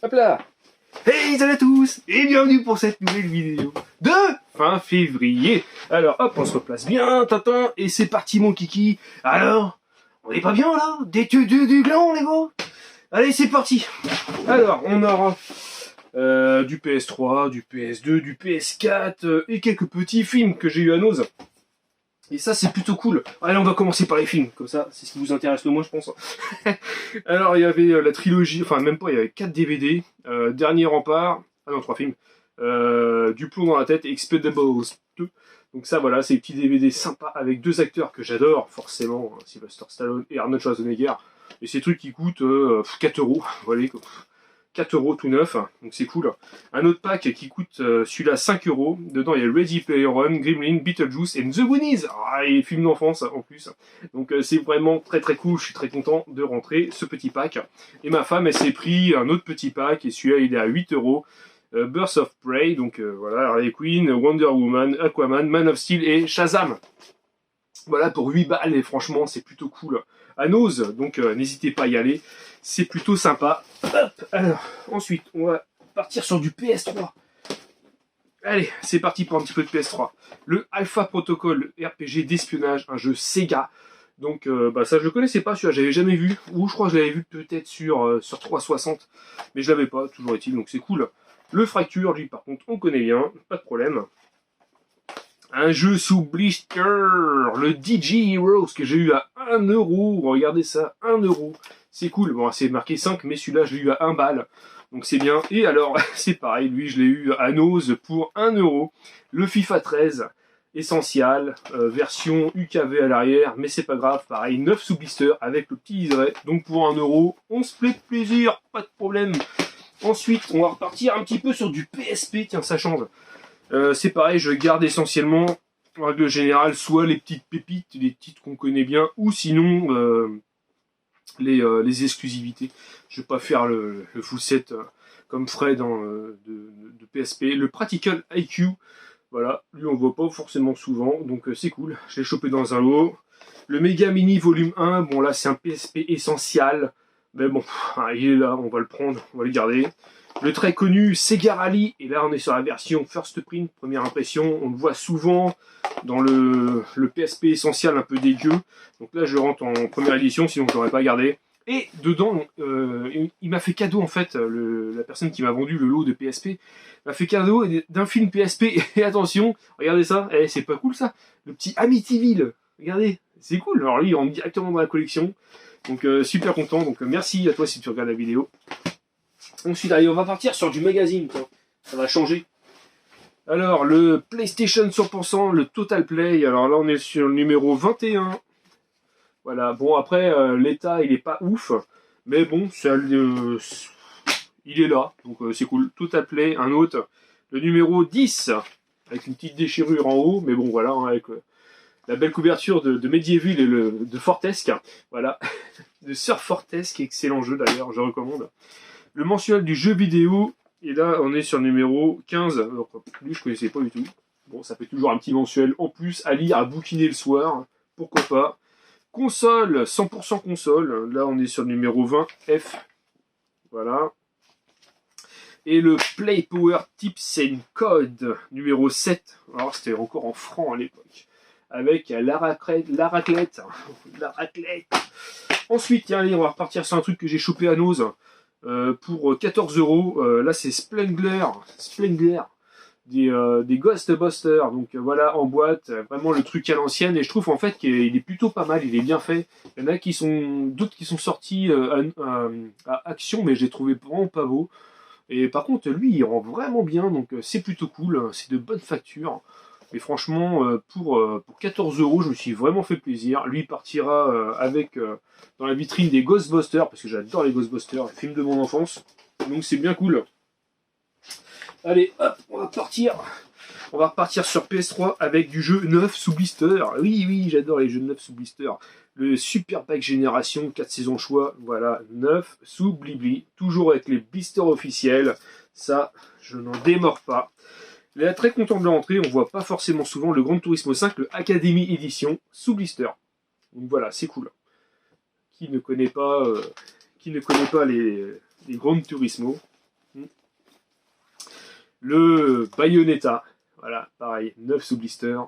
Hop là. Hey, salut à tous et bienvenue pour cette nouvelle vidéo de fin février. Alors hop, on se replace bien, Tintin, et c'est parti mon kiki. Alors, on est pas bien là? Des du gland les gars. Allez, c'est parti. Alors, on aura du PS3, du PS2, du PS4 et quelques petits films que j'ai eu à Nose. Et ça, c'est plutôt cool. Allez, on va commencer par les films, comme ça, c'est ce qui vous intéresse le moins, je pense. Alors, il y avait la trilogie, enfin, même pas, il y avait 4 DVD. Dernier Rempart, ah non, 3 films. Du plomb dans la tête et Expendables 2. Donc ça, voilà, c'est des petits DVD sympas avec 2 acteurs que j'adore, forcément, hein, Sylvester Stallone et Arnold Schwarzenegger. Et ces trucs qui coûtent 4 euros, voilà, 4 euros tout neuf, donc c'est cool. Un autre pack qui coûte celui-là 5 euros. Dedans, il y a Ready Player One, Gremlin, Beetlejuice et The Goonies. Ah, et films d'enfance en plus. Donc c'est vraiment très très cool. Je suis très content de rentrer ce petit pack. Et ma femme, elle s'est pris un autre petit pack et celui-là, il est à 8 euros. Birth of Prey, donc voilà, Harley Quinn, Wonder Woman, Aquaman, Man of Steel et Shazam. Voilà, pour 8 balles, et franchement, c'est plutôt cool. À Nose, donc n'hésitez pas à y aller, c'est plutôt sympa. Hop, alors, ensuite, on va partir sur du PS3. Allez, c'est parti pour un petit peu de PS3. Le Alpha Protocol RPG d'espionnage, un jeu Sega. Donc, ça, je le connaissais pas, celui-là, j'avais jamais vu. Ou je crois que je l'avais vu peut-être sur 360, mais je l'avais pas, toujours est-il, donc c'est cool. Le Fracture, lui, par contre, on connaît bien, pas de problème. Un jeu sous blister, le DJ Heroes que j'ai eu à 1 euro. Regardez ça, 1 euro. C'est cool. Bon, c'est marqué 5, mais celui-là, je l'ai eu à 1 balle. Donc c'est bien. Et alors, c'est pareil, lui, je l'ai eu à Nose pour 1 euro. Le FIFA 13, Essential, version UKV à l'arrière, mais c'est pas grave. Pareil, 9 sous blister avec le petit liseré. Donc pour 1 euro, on se plaît de plaisir, pas de problème. Ensuite, on va repartir un petit peu sur du PSP. Tiens, ça change. C'est pareil, je garde essentiellement, en règle générale, soit les petites pépites, les titres qu'on connaît bien, ou sinon les exclusivités. Je vais pas faire le full set comme Fred de PSP. Le Practical IQ, voilà, lui on voit pas forcément souvent, donc c'est cool. Je l'ai chopé dans un lot. Le Mega Mini Volume 1, bon là c'est un PSP essentiel, mais bon, il est là, on va le prendre, on va le garder. Le très connu Sega Rally, et là on est sur la version First Print, première impression, on le voit souvent dans le PSP essentiel un peu dégueu, donc là je le rentre en première édition, sinon je l'aurais pas gardé. Et dedans, il m'a fait cadeau en fait, la personne qui m'a vendu le lot de PSP, m'a fait cadeau d'un film PSP, et attention, regardez ça, c'est pas cool ça, le petit Amityville, regardez, c'est cool, alors lui il rentre directement dans la collection, donc super content, donc merci à toi si tu regardes la vidéo. Ensuite, allez, on va partir sur du magazine, quoi. Ça va changer. Alors, le PlayStation 100%, le Total Play. Alors là, on est sur le numéro 21. Voilà, bon, après, l'état, il est pas ouf. Mais bon, il est là. Donc, c'est cool. Total Play, un autre. Le numéro 10, avec une petite déchirure en haut. Mais bon, voilà, hein, avec la belle couverture de Medieval et de Fortesque. Voilà. De Sir Fortesque, excellent jeu d'ailleurs, je recommande. Le mensuel du jeu vidéo, et là on est sur le numéro 15, alors lui je connaissais pas du tout. Bon, ça fait toujours un petit mensuel en plus à lire, à bouquiner le soir, pourquoi pas. Console, 100% console, là on est sur le numéro 20, F, voilà. Et le Play Power Tips and Code, numéro 7, alors c'était encore en francs à l'époque, avec la raclette. Ensuite, tiens, allez, on va repartir sur un truc que j'ai chopé à Nose. Pour 14 euros, là c'est Splendor des Ghostbusters, donc voilà en boîte, vraiment le truc à l'ancienne, et je trouve en fait qu'il est plutôt pas mal, il est bien fait. Il y en a d'autres qui sont sortis à Action, mais je les trouvais vraiment pas beaux. Et par contre lui il rend vraiment bien, donc c'est plutôt cool, c'est de bonne facture. Et franchement, pour 14 euros, je me suis vraiment fait plaisir. Lui, il partira dans la vitrine des Ghostbusters, parce que j'adore les Ghostbusters, film de mon enfance. Donc c'est bien cool. Allez, hop, on va repartir sur PS3 avec du jeu neuf sous blister. Oui, j'adore les jeux neufs sous blister. Le Super Pack Génération, 4 saisons choix, voilà, 9 sous blibli. Toujours avec les blisters officiels. Ça, je n'en démords pas. Là, très content de la rentrée, on voit pas forcément souvent le Gran Turismo 5, le Academy Edition, sous blister. Donc voilà, c'est cool. Qui ne connaît pas les Gran Turismo? Le Bayonetta, voilà, pareil, 9 sous blister.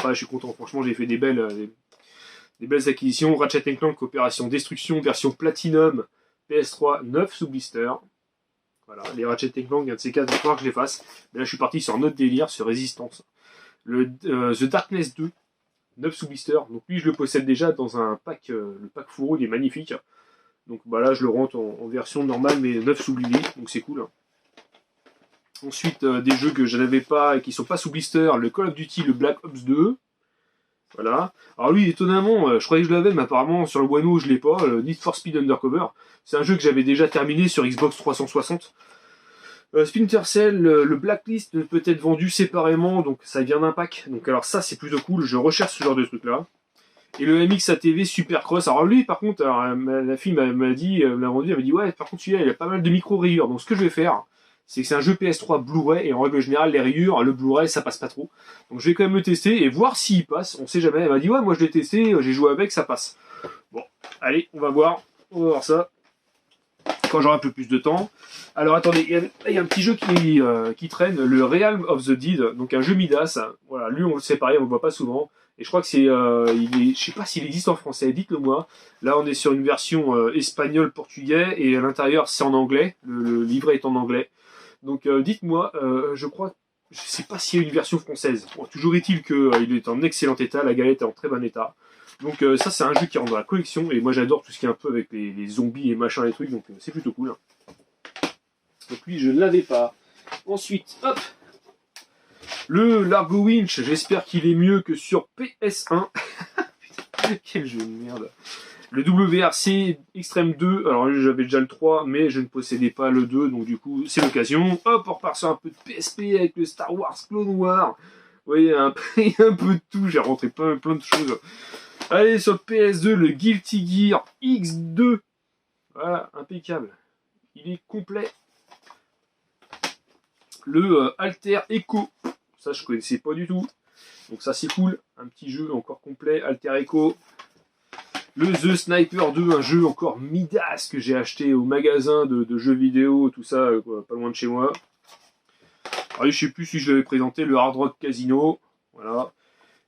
Ouais, je suis content, franchement, j'ai fait des belles acquisitions. Ratchet Clank, Opération Destruction, version Platinum, PS3, 9 sous blister. Voilà, les Ratchet Clank, un de ces quatre, il va falloir que je les fasse. Mais là, je suis parti sur un autre délire, sur Résistance. Le The Darkness 2, 9 sous blister. Donc lui, je le possède déjà dans un pack, le pack fourreau, il est magnifique. Donc bah là, je le rentre en version normale, mais 9 sous blister, donc c'est cool. Ensuite, des jeux que je n'avais pas et qui sont pas sous blister, le Call of Duty, le Black Ops 2. Voilà. Alors lui, étonnamment, je croyais que je l'avais, mais apparemment sur le Wano, je l'ai pas. Le Need for Speed Undercover. C'est un jeu que j'avais déjà terminé sur Xbox 360. Splinter Cell, le Blacklist peut être vendu séparément, donc ça vient d'un pack. Donc alors ça, c'est plutôt cool. Je recherche ce genre de truc là. Et le MX ATV Supercross. Alors lui, par contre, alors, la fille m'a dit, me l'a vendu, elle m'a dit ouais, par contre celui-là, il a pas mal de micro-rayures. Donc ce que je vais faire, c'est que c'est un jeu PS3 Blu-ray, et en règle générale, les rayures, le Blu-ray, ça passe pas trop. Donc je vais quand même le tester et voir s'il passe. On sait jamais. Elle m'a dit ouais, moi je l'ai testé, j'ai joué avec, ça passe. Bon, allez, on va voir ça quand j'aurai un peu plus de temps. Alors attendez, il y a un petit jeu qui traîne, le Realm of the Dead, donc un jeu Midas. Voilà, lui on le sait pareil, on le voit pas souvent. Et je crois que je sais pas s'il existe en français, dites-le moi. Là on est sur une version espagnol-portugais et à l'intérieur c'est en anglais, le livret est en anglais. Donc dites-moi, je sais pas s'il y a une version française. Bon, toujours est-il qu'il est en excellent état, la galette est en très bon état. Donc ça c'est un jeu qui rentre dans la collection, et moi j'adore tout ce qui est un peu avec les zombies et machin et trucs, donc c'est plutôt cool. Donc lui je ne l'avais pas. Ensuite, hop, le Largo Winch, j'espère qu'il est mieux que sur PS1. Putain, quel jeu de merde. Le WRC Extreme 2, alors j'avais déjà le 3, mais je ne possédais pas le 2, donc du coup c'est l'occasion. Hop, on repart sur un peu de PSP avec le Star Wars Clone Wars. Vous voyez, il y a un peu de tout, j'ai rentré plein de choses. Allez, sur le PS2, le Guilty Gear X2. Voilà, impeccable. Il est complet. Le Alter Echo. Ça, je connaissais pas du tout. Donc ça, c'est cool. Un petit jeu encore complet. Alter Echo. Le The Sniper 2, un jeu encore Midas que j'ai acheté au magasin de jeux vidéo, tout ça, pas loin de chez moi. Alors, je sais plus si je l'avais présenté, le Hard Rock Casino. Voilà.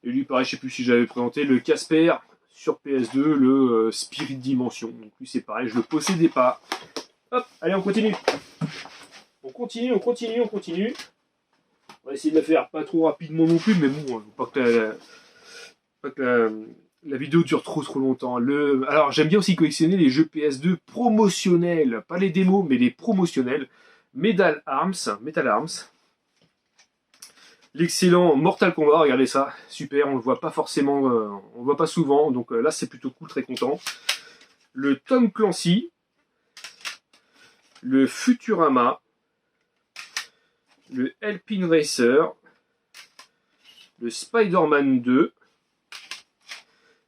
Et lui, pareil, je sais plus si j'avais présenté le Casper sur PS2, le Spirit Dimension. Donc lui, c'est pareil, je le possédais pas. Hop, allez, on continue. On continue. On va essayer de la faire pas trop rapidement non plus, mais bon, pas que la vidéo dure trop longtemps. Alors, j'aime bien aussi collectionner les jeux PS2 promotionnels. Pas les démos, mais les promotionnels. Metal Arms. L'excellent Mortal Kombat, regardez ça, super, on le voit pas forcément, on le voit pas souvent, donc là c'est plutôt cool, très content. Le Tom Clancy, le Futurama, le Alpine Racer, le Spider-Man 2,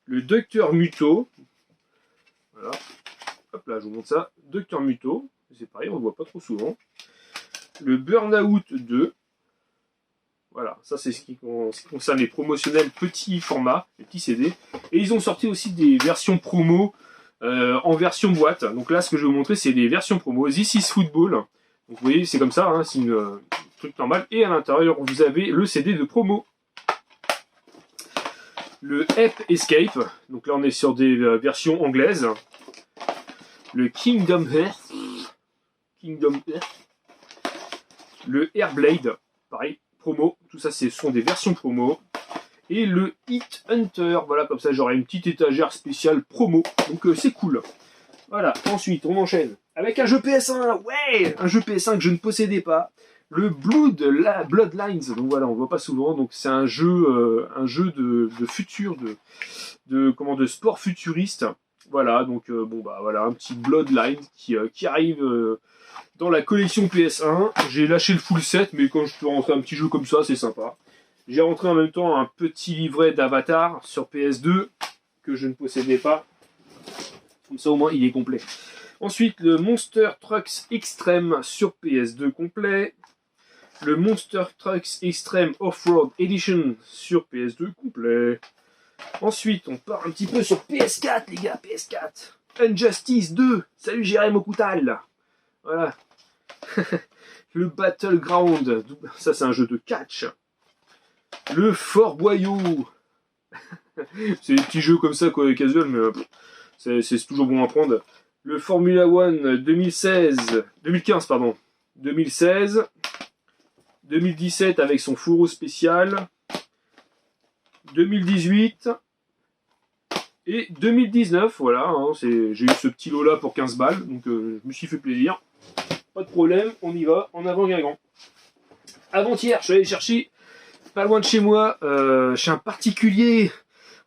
le Dr Muto, voilà, hop là je vous montre ça, Dr Muto, c'est pareil, on le voit pas trop souvent, le Burnout 2, voilà, ça c'est ce qui concerne les promotionnels petits formats, les petits CD. Et ils ont sorti aussi des versions promo en version boîte. Donc là, ce que je vais vous montrer, c'est des versions promo. This is Football. Donc vous voyez, c'est comme ça, hein, c'est un truc normal. Et à l'intérieur, vous avez le CD de promo. Le Ape Escape. Donc là, on est sur des versions anglaises. Le Kingdom Hearts. Le Airblade. Pareil. Promo, tout ça ce sont des versions promo. Et le Hit Hunter, voilà, comme ça j'aurai une petite étagère spéciale promo, donc c'est cool. Voilà, ensuite on enchaîne avec un jeu PS1, ouais, un jeu PS1 que je ne possédais pas, le Bloodlines, donc voilà, on voit pas souvent, donc c'est un jeu de futur, de sport futuriste. Voilà, donc bon bah voilà, un petit Bloodlines qui arrive dans la collection PS1. J'ai lâché le full set, mais quand je peux rentrer un petit jeu comme ça, c'est sympa. J'ai rentré en même temps un petit livret d'Avatar sur PS2 que je ne possédais pas. Comme ça au moins il est complet. Ensuite le Monster Trucks Extreme sur PS2 complet. Le Monster Trucks Extreme Off-Road Edition sur PS2 complet. Ensuite on part un petit peu sur PS4 les gars, PS4. Injustice 2, salut Jérém Okutal. Voilà. Le Battleground, ça c'est un jeu de catch. Le Fort Boyau. C'est des petits jeux comme ça, quoi, casual, mais c'est toujours bon à prendre. Le Formula One 2015, pardon. 2016. 2017 avec son fourreau spécial. 2018. Et 2019, voilà, hein, j'ai eu ce petit lot là pour 15 balles, donc je me suis fait plaisir. Pas de problème, on y va, en avant Guingamp. Avant-hier, je suis allé chercher, pas loin de chez moi, chez un particulier.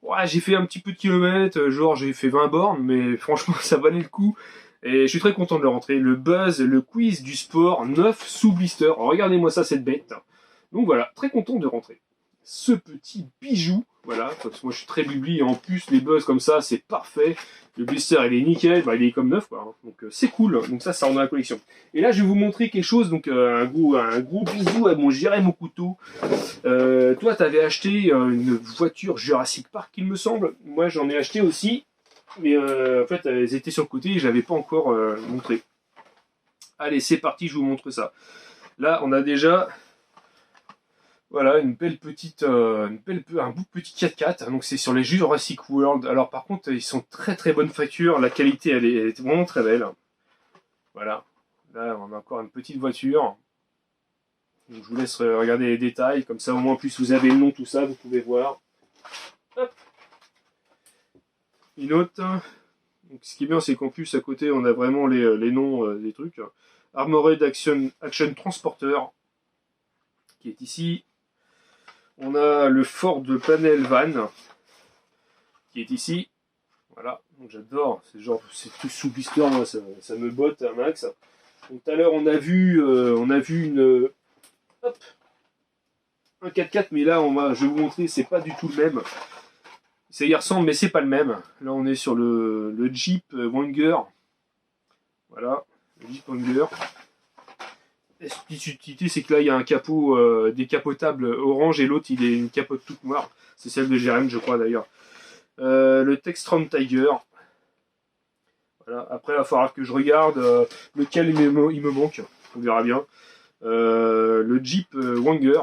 Ouais, j'ai fait un petit peu de kilomètres, genre j'ai fait 20 bornes, mais franchement ça valait le coup. Et je suis très content de le rentrer. Le buzz, le quiz du sport, 9 sous blister. Regardez-moi ça, cette bête. Donc voilà, très content de rentrer. Ce petit bijou, voilà, parce que moi je suis très bibli, et en plus les buzz comme ça, c'est parfait. Le blister il est nickel, bah, il est comme neuf quoi, hein. Donc c'est cool, donc ça rentre dans la collection. Et là je vais vous montrer quelque chose, donc un gros bisou à mon Jérémy au couteau. Toi t'avais acheté une voiture Jurassic Park il me semble, moi j'en ai acheté aussi, mais en fait elles étaient sur le côté et je l'avais pas encore montré. Allez c'est parti, je vous montre ça. Là on a déjà... Voilà, une belle petite, un bout de petit 4x4. Donc c'est sur les Jurassic World. Alors par contre, ils sont très très bonne facture. La qualité, elle est vraiment très belle. Voilà. Là, on a encore une petite voiture. Donc, je vous laisse regarder les détails. Comme ça, au moins, plus vous avez le nom, tout ça, vous pouvez voir. Hop. Une autre. Donc, ce qui est bien, c'est qu'en plus, à côté, on a vraiment les noms des trucs. Armored Action Transporter, qui est ici. On a le Ford Panel Van qui est ici. Voilà, donc j'adore. C'est tout sous blister, moi, ça me botte un max. Donc tout à l'heure on a vu une hop, un 4x4, mais là je vais vous montrer, c'est pas du tout le même. Ça y ressemble, mais c'est pas le même. Là on est sur le Jeep Wrangler. Voilà, le Jeep Wrangler. La spécificité, c'est que là il y a un capot décapotable orange et l'autre il est une capote toute noire. C'est celle de Jérém, je crois d'ailleurs. Le Textron Tiger. Voilà. Après il va falloir que je regarde lequel il me manque. On verra bien. Le Jeep Wrangler.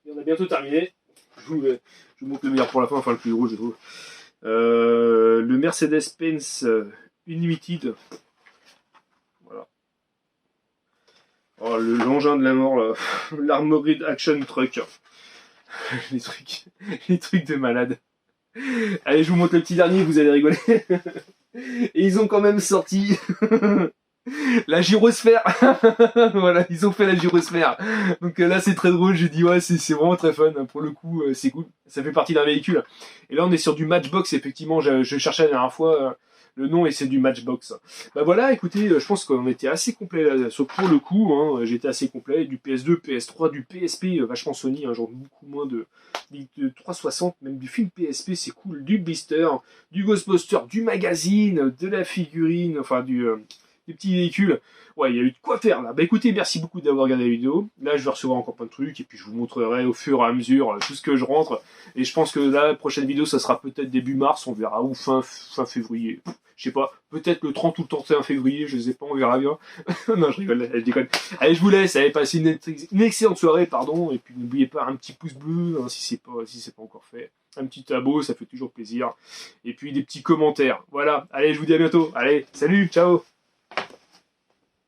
Et on a bientôt terminé. Je vous montre le meilleur pour la fin, enfin le plus gros je trouve. Le Mercedes-Benz Unlimited. Voilà. Oh, l'engin de la mort, là. L'Armored Action Truck. les trucs de malade. Allez, je vous montre le petit dernier, vous allez rigoler. Et ils ont quand même sorti la gyrosphère. Voilà, ils ont fait la gyrosphère. Donc là, c'est très drôle. J'ai dit, ouais, c'est vraiment très fun. Pour le coup, c'est cool. Ça fait partie d'un véhicule. Et là, on est sur du Matchbox. Effectivement, je cherchais la dernière fois le nom et c'est du Matchbox. Bah voilà, écoutez, je pense qu'on était assez complet là, pour le coup. Hein, j'étais assez complet. Du PS2, PS3, du PSP, vachement Sony, hein, genre beaucoup moins de 360, même du film PSP, c'est cool. Du blister, du Ghostbuster, du magazine, de la figurine, enfin des petits véhicules. Ouais, il y a eu de quoi faire là. Bah écoutez, merci beaucoup d'avoir regardé la vidéo. Là, je vais recevoir encore plein de trucs et puis je vous montrerai au fur et à mesure tout ce que je rentre. Et je pense que la prochaine vidéo, ça sera peut-être début mars, on verra, ou fin février. Je sais pas, peut-être le 30 ou le 31 février, je sais pas, on verra bien. Non, je rigole, je déconne. Allez, je vous laisse, allez, passer une excellente soirée, pardon, et puis n'oubliez pas un petit pouce bleu, hein, si c'est pas encore fait. Un petit abo, ça fait toujours plaisir. Et puis des petits commentaires. Voilà, allez, je vous dis à bientôt. Allez, salut, ciao.